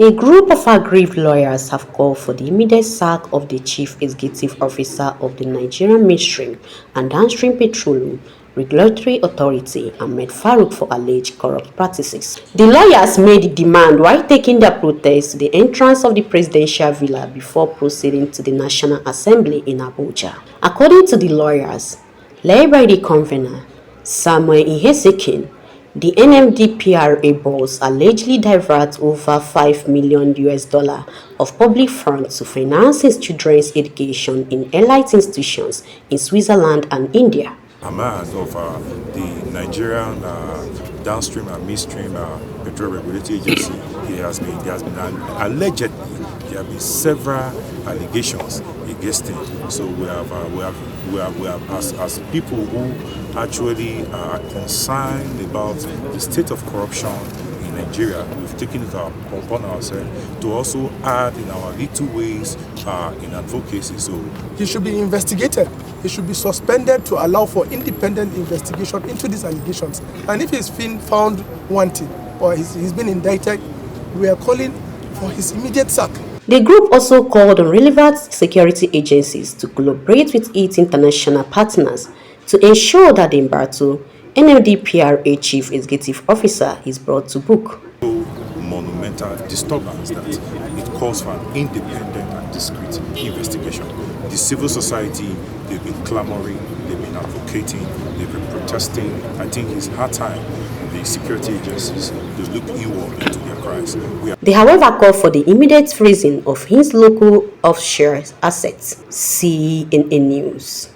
A group of aggrieved lawyers have called for the immediate sack of the Chief Executive Officer of the Nigerian Midstream and Downstream Petroleum Regulatory Authority, Ahmed Farouk, for alleged corrupt practices. The lawyers made the demand while taking their protest to the entrance of the presidential villa before proceeding to the National Assembly in Abuja. According to the lawyers, led by the convener, Ihensekhien, the NMDPRA boss allegedly diverted over $5 million of public funds to finance his children's education in elite institutions in Switzerland and India. Ahmed of the Nigerian Downstream and Midstream Petroleum Regulatory Agency, there has been allegedly there have been several allegations against him. So we have as people who actually are concerned about the state of corruption in Nigeria, we've taken it upon ourselves to also add in our little ways in advocacy. So he should be investigated. He should be suspended to allow for independent investigation into these allegations. And if he's been found wanting or he's been indicted, we are calling for his immediate sack. The group also called on relevant security agencies to collaborate with its international partners to ensure that the embattled NMDPRA Chief Executive Officer is brought to book. Monumental disturbance that it calls for an independent and discreet investigation. The civil society, they've been clamoring, they've been advocating, they've been protesting. I think it's hard time the security agencies to look inward into their crimes. They, however, call for the immediate freezing of his local offshore assets. CNN News.